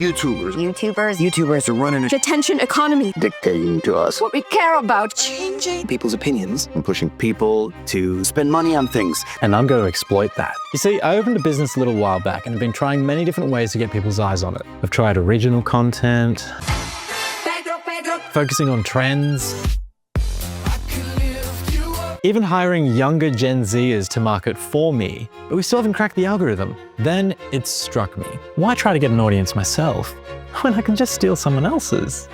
YouTubers are running a attention economy, dictating to us what we care about, changing people's opinions and pushing people to spend money on things. And I'm going to exploit that. You see, I opened a business a little while back and have been trying many different ways to get people's eyes on it. I've tried original content, focusing on trends, even hiring younger Gen Zers to market for me, but we still haven't cracked the algorithm. Then it struck me. Why try to get an audience myself when I can just steal someone else's?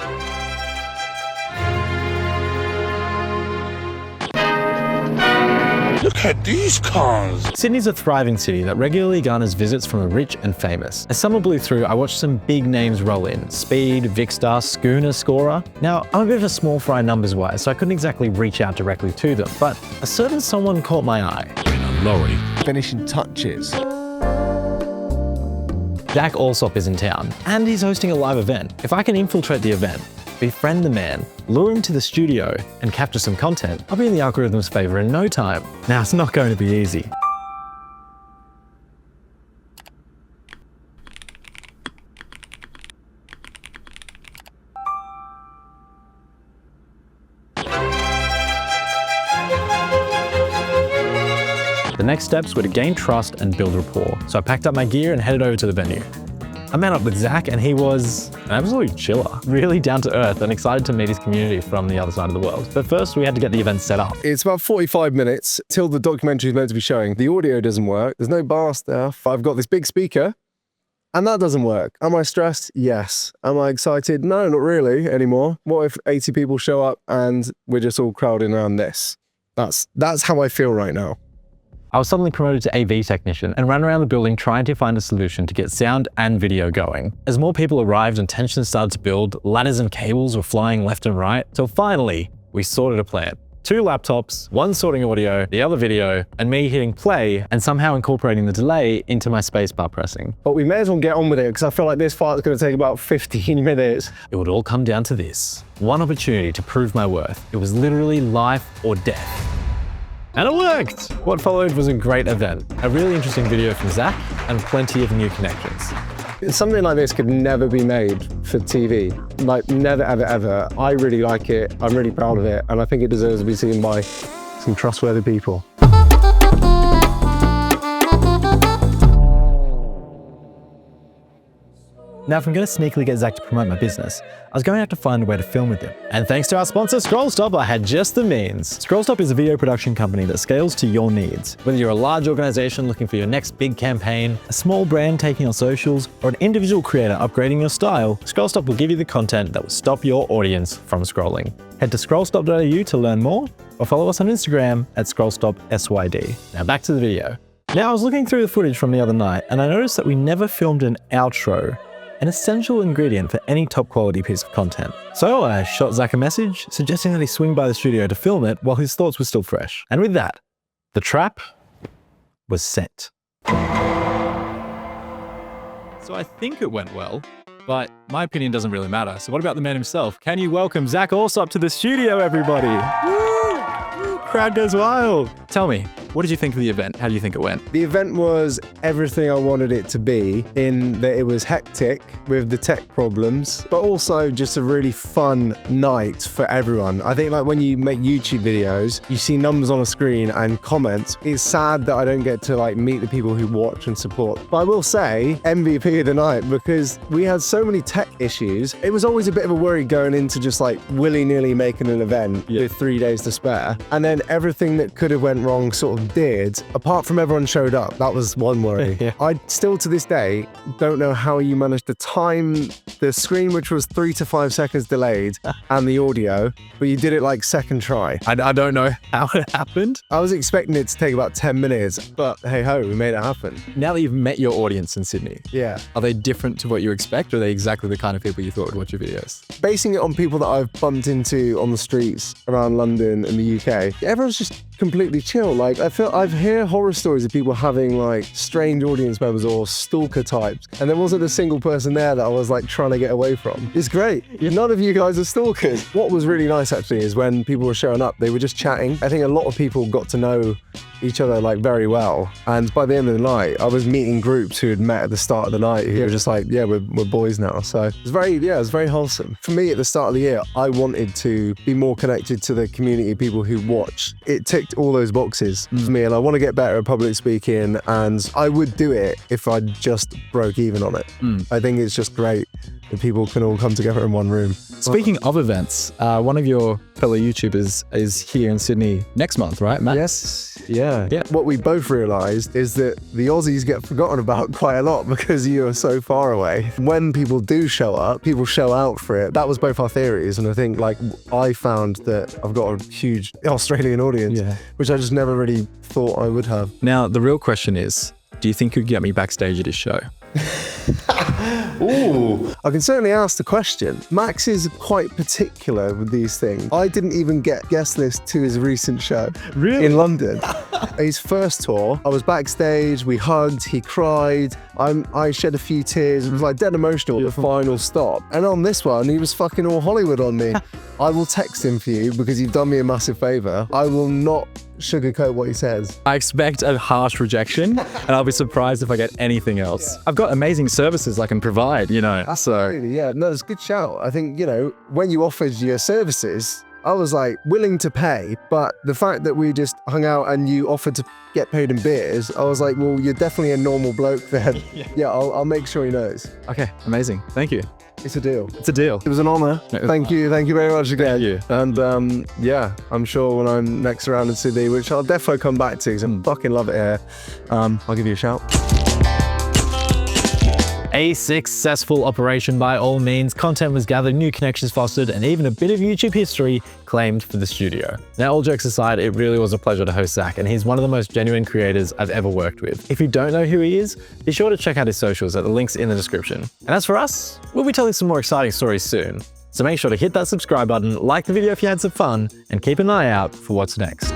Look at these cars! Sydney's a thriving city that regularly garners visits from the rich and famous. As summer blew through, I watched some big names roll in. Speed, Vicstar, Schooner, Scorer. Now, I'm a bit of a small fry numbers-wise, so I couldn't exactly reach out directly to them, but a certain someone caught my eye. In a lorry. Finishing touches. Jack Alsop is in town, and he's hosting a live event. If I can infiltrate the event, befriend the man, lure him to the studio, and capture some content, I'll be in the algorithm's favor in no time. Now, it's not going to be easy. The next steps were to gain trust and build rapport, so I packed up my gear and headed over to the venue. I met up with Zach and he was an absolute chiller, really down to earth and excited to meet his community from the other side of the world. But first we had to get the event set up. It's about 45 minutes till the documentary is meant to be showing. The audio doesn't work. There's no bar stuff. I've got this big speaker and that doesn't work. Am I stressed? Yes. Am I excited? No, not really anymore. What if 80 people show up and we're just all crowding around this? That's how I feel right now. I was suddenly promoted to AV technician and ran around the building trying to find a solution to get sound and video going. As more people arrived and tension started to build, ladders and cables were flying left and right, till finally, we sorted a plan. 2 laptops, one sorting audio, the other video, and me hitting play and somehow incorporating the delay into my spacebar pressing. But we may as well get on with it because I feel like this fight's going to take about 15 minutes. It would all come down to this. One opportunity to prove my worth. It was literally life or death. And it worked! What followed was a great event, a really interesting video from Zach, and plenty of new connections. Something like this could never be made for TV. Like, never, ever, ever. I really like it, I'm really proud of it, and I think it deserves to be seen by some trustworthy people. Now, if I'm going to sneakily get Zach to promote my business, I was going to have to find a way to film with him. And thanks to our sponsor, ScrollStop, I had just the means. ScrollStop is a video production company that scales to your needs. Whether you're a large organization looking for your next big campaign, a small brand taking on socials, or an individual creator upgrading your style, ScrollStop will give you the content that will stop your audience from scrolling. Head to scrollstop.au to learn more, or follow us on Instagram at scrollstopsyd. Now back to the video. Now, I was looking through the footage from the other night, and I noticed that we never filmed an outro, an essential ingredient for any top quality piece of content. So I shot Zach a message suggesting that he swing by the studio to film it while his thoughts were still fresh. And with that, the trap was set. So I think it went well, but my opinion doesn't really matter. So what about the man himself? Can you welcome Zach Alsop to the studio, everybody? Woo! Crowd goes wild. Tell me, what did you think of the event? How do you think it went? The event was everything I wanted it to be, in that it was hectic with the tech problems, but also just a really fun night for everyone. I think like when you make YouTube videos, you see numbers on a screen and comments. It's sad that I don't get to like meet the people who watch and support. But I will say MVP of the night because we had so many tech issues. It was always a bit of a worry going into just like willy-nilly making an event with 3 days to spare. And then everything that could have went wrong sort of did, apart from everyone showed up. That was one worry. Yeah. I still to this day don't know how you managed to time the screen, which was 3 to 5 seconds delayed, and the audio, but you did it like second try. I don't know how it happened. I was expecting it to take about 10 minutes, but hey ho, we made it happen. Now that you've met your audience in Sydney, Yeah. are they different to what you expect, or are they exactly the kind of people you thought would watch your videos? Basing it on people that I've bumped into on the streets around London and the UK, everyone's just completely chill. Like, I've heard horror stories of people having like strange audience members or stalker types, and there wasn't a single person there that I was like trying to get away from. It's great. None of you guys are stalkers. What was really nice actually is when people were showing up, they were just chatting. I think a lot of people got to know each other like very well. And by the end of the night, I was meeting groups who had met at the start of the night who were just like, yeah, we're boys now. So it was very wholesome. For me at the start of the year, I wanted to be more connected to the community of people who watch. It ticked all those boxes for me, and I want to get better at public speaking, and I would do it if I just broke even on it. I think it's just great that people can all come together in one room. Speaking of events, one of your fellow YouTubers is here in Sydney next month, right, Matt? Yes, yeah. Yeah. What we both realised is that the Aussies get forgotten about quite a lot because you are so far away. When people do show up, people show out for it. That was both our theories, and I think like I found that I've got a huge Australian audience, which I just never really thought I would have. Now, the real question is, do you think you'd get me backstage at his show? Ooh, I can certainly ask the question. Max is quite particular with these things. I didn't even get guest list to his recent show in London. His first tour, I was backstage, we hugged, he cried, I shed a few tears. It was like dead emotional, the final stop. And on this one, he was fucking all Hollywood on me. I will text him for you because you've done me a massive favor. I will not sugarcoat what he says. I expect a harsh rejection, and I'll be surprised if I get anything else. I've got amazing services I can provide, you know, so. Absolutely, yeah, no, it's a good shout. I think, you know, when you offered your services, I was like willing to pay, but the fact that we just hung out and you offered to get paid in beers, I was like, well, you're definitely a normal bloke then. Yeah, I'll make sure he knows. Okay, amazing. Thank you. It's a deal. It's a deal. It was an honor. Thank you very much again. Thank you. And yeah, I'm sure when I'm next around in Sydney, which I'll definitely come back to because I fucking love it here, I'll give you a shout. A successful operation by all means. Content was gathered, new connections fostered, and even a bit of YouTube history claimed for the studio. Now, all jokes aside, it really was a pleasure to host Zach, and he's one of the most genuine creators I've ever worked with. If you don't know who he is, be sure to check out his socials at the links in the description. And as for us, we'll be telling some more exciting stories soon. So make sure to hit that subscribe button, like the video if you had some fun, and keep an eye out for what's next.